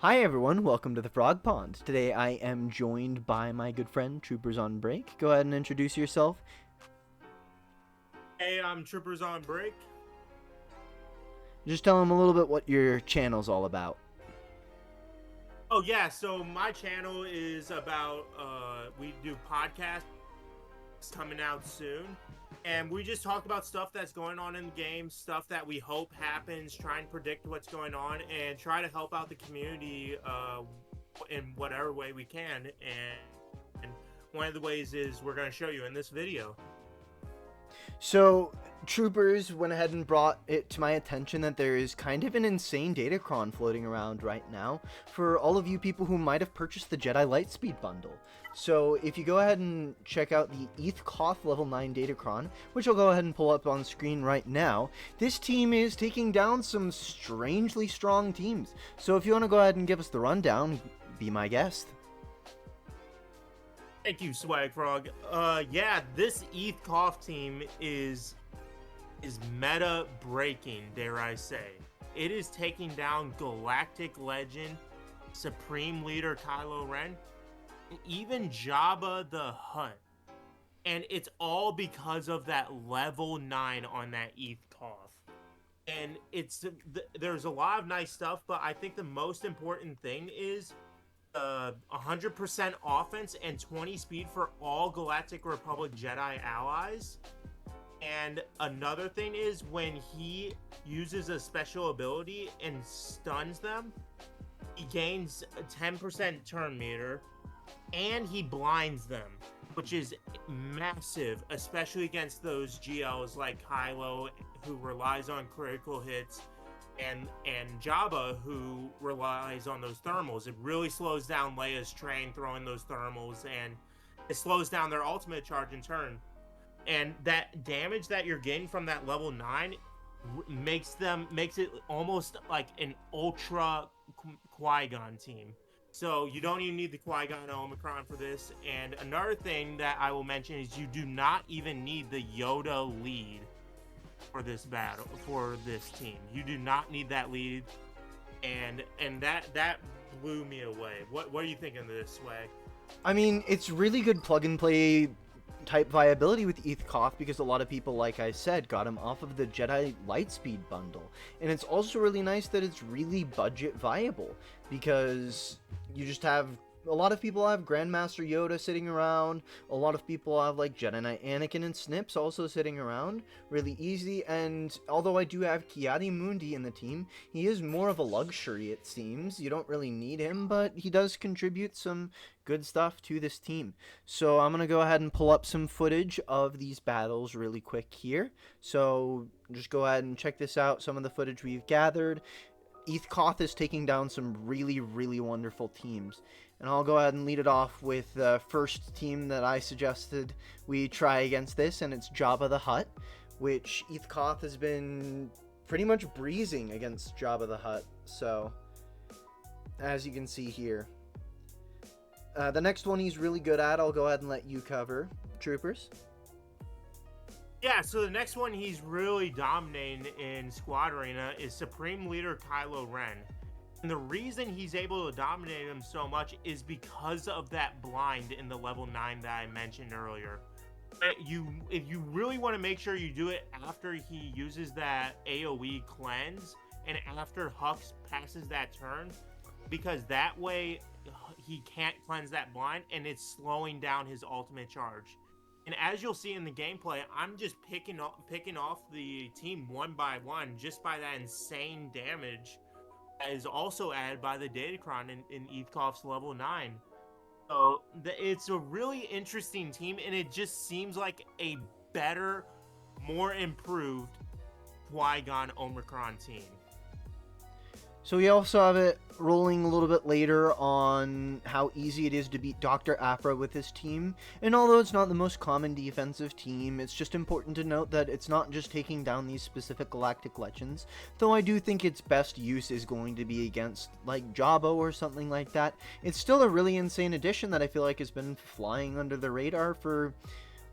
Hi everyone, welcome to the Frog Pond. Today I am joined by my good friend Troopers on Break. Go ahead and introduce yourself. Hey, I'm Troopers on Break. Just tell them a little bit what your channel's all about. Oh yeah, so my channel is about we do podcasts coming out soon. And we just talk about stuff that's going on in the game, stuff that we hope happens, try and predict what's going on, and try to help out the community in whatever way we can. And one of the ways is we're going to show you in this video. So, Troopers went ahead and brought it to my attention that there is kind of an insane Datacron floating around right now for all of you people who might have purchased the Jedi Lightspeed bundle. So, if you go ahead and check out the Eeth Koth level 9 Datacron, which I'll go ahead and pull up on screen right now, this team is taking down some strangely strong teams. So, if you want to go ahead and give us the rundown, be my guest. Thank you, Swag Frog. Yeah, this Eeth Koth team is meta breaking, dare I say. It is taking down Galactic Legend, Supreme Leader Kylo Ren, and even Jabba the Hutt. And it's all because of that level 9 on that Eeth Koth. And there's a lot of nice stuff, but I think the most important thing is 100% offense and 20 speed for all Galactic Republic Jedi allies. And another thing is when he uses a special ability and stuns them, he gains a 10% turn meter and he blinds them, which is massive, especially against those GLs like Kylo, who relies on critical hits, and Jabba, who relies on those thermals. It really slows down Leia's train throwing those thermals, and it slows down their ultimate charge in turn. And that damage that you're getting from that level 9 makes it almost like an ultra Qui-Gon team. So you don't even need the Qui-Gon Omicron for this. And another thing that I will mention is you do not even need the Yoda lead for this battle, for this team. You do not need that lead, and that blew me away. What are you thinking of this, Swag? I mean, it's really good plug and play type viability with Eeth Koth because a lot of people, like I said, got him off of the Jedi Lightspeed bundle. And it's also really nice that it's really budget viable because you just have a lot of people have Grandmaster Yoda sitting around. A lot of people have like Jedi Knight Anakin and Snips also sitting around. Really easy. And although I do have Ki-Adi-Mundi in the team, he is more of a luxury, it seems. You don't really need him, but he does contribute some good stuff to this team. So I'm going to go ahead and pull up some footage of these battles really quick here. So just go ahead and check this out, some of the footage we've gathered. Eeth Koth is taking down some really, really wonderful teams. And I'll go ahead and lead it off with the first team that I suggested we try against this, and it's Jabba the Hutt, which Eeth Koth has been pretty much breezing against Jabba the Hutt. So, as you can see here. The next one he's really good at, I'll go ahead and let you cover. Troopers? Yeah, so the next one he's really dominating in Squad Arena is Supreme Leader Kylo Ren. And the reason he's able to dominate him so much is because of that blind in the level 9 that I mentioned earlier. If you really want to make sure you do it after he uses that AoE cleanse and after Hux passes that turn, because that way he can't cleanse that blind and it's slowing down his ultimate charge. And as you'll see in the gameplay, I'm just picking off the team one by one just by that insane damage that is also added by the Datacron in Eeth Koth's level 9. So it's a really interesting team, and it just seems like a better, more improved Qui-Gon Omicron team. So we also have it rolling a little bit later on how easy it is to beat Dr. Aphra with his team. And although it's not the most common defensive team, it's just important to note that it's not just taking down these specific Galactic Legends. Though I do think its best use is going to be against like Jabba or something like that. It's still a really insane addition that I feel like has been flying under the radar for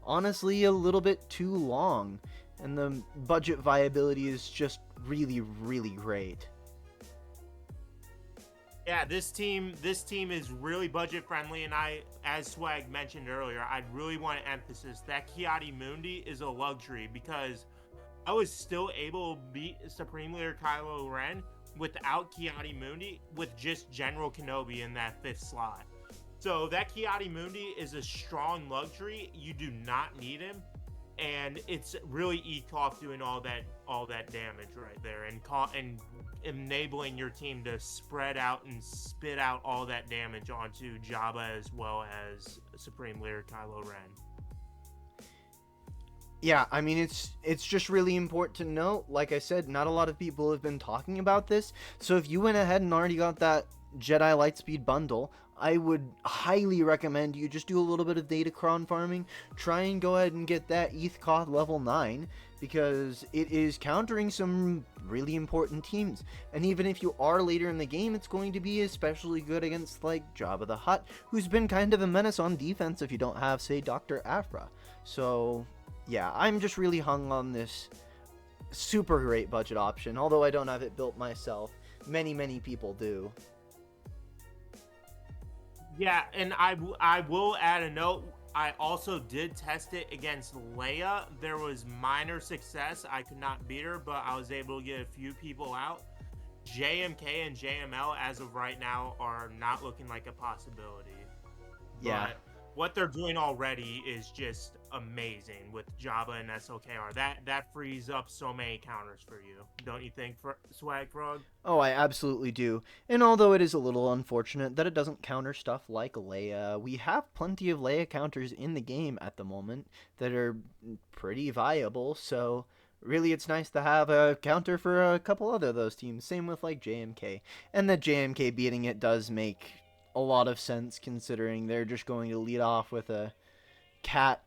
honestly a little bit too long. And the budget viability is just really, really great. Yeah, this team is really budget friendly, and as Swag mentioned earlier, I'd really want to emphasize that Kiadi Mundi is a luxury because I was still able to beat Supreme Leader Kylo Ren without Kiadi Mundi with just General Kenobi in that fifth slot. So that Kiadi Mundi is a strong luxury. You do not need him, and it's really Eeth Koth doing all that damage right there, and enabling your team to spread out and spit out all that damage onto Jabba as well as Supreme Leader Kylo Ren. Yeah, I mean, it's just really important to note. Like I said, not a lot of people have been talking about this. So if you went ahead and already got that Jedi Lightspeed bundle, I would highly recommend you just do a little bit of Datacron farming. Try and go ahead and get that Eeth Koth level 9, because it is countering some really important teams. And even if you are later in the game, it's going to be especially good against, like, Jabba the Hutt, who's been kind of a menace on defense if you don't have, say, Dr. Aphra. So yeah, I'm just really hung on this super great budget option, although I don't have it built myself. Many people do. Yeah, and I will add a note. I also did test it against Leia. There was minor success. I could not beat her, but I was able to get a few people out. JMK and JML, as of right now, are not looking like a possibility. Yeah. But what they're doing already is just amazing with Jabba and SOKR. That frees up so many counters for you, don't you think, Swag Frog? Oh, I absolutely do. And although it is a little unfortunate that it doesn't counter stuff like Leia, we have plenty of Leia counters in the game at the moment that are pretty viable, so really it's nice to have a counter for a couple other of those teams. Same with, like, JMK. And that JMK beating it does make a lot of sense, considering they're just going to lead off with a cat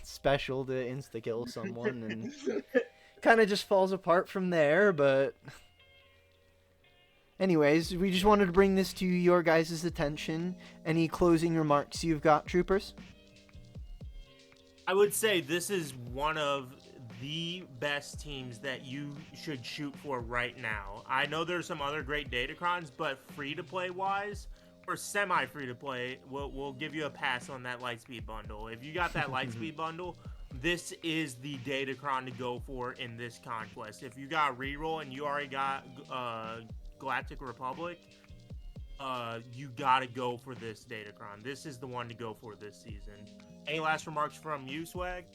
special to insta-kill someone, and kind of just falls apart from there. But anyways, we just wanted to bring this to your guys' attention. Any closing remarks you've got, troopers? I would say this is one of the best teams that you should shoot for right now. I know there's some other great Datacrons, but free-to-play wise, or semi-free-to-play, we'll give you a pass on that Lightspeed bundle. If you got that Lightspeed bundle, this is the Datacron to go for in this conquest. If you got reroll and you already got Galactic Republic, you gotta go for this Datacron. This is the one to go for this season. Any last remarks from you, Swag?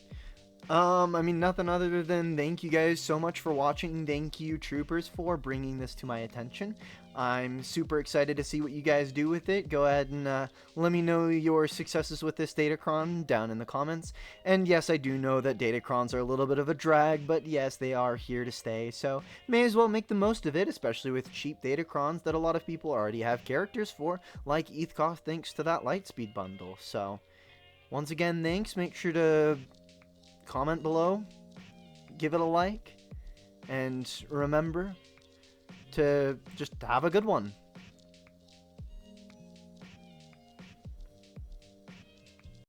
I mean, nothing other than thank you guys so much for watching. Thank you, troopers, for bringing this to my attention. I'm super excited to see what you guys do with it. Go ahead and let me know your successes with this Datacron down in the comments. And yes, I do know that Datacrons are a little bit of a drag, but yes, they are here to stay. So may as well make the most of it, especially with cheap Datacrons that a lot of people already have characters for, like Eeth Koth, thanks to that Lightspeed bundle. So once again, thanks. Make sure to comment below, give it a like, and remember to just have a good one.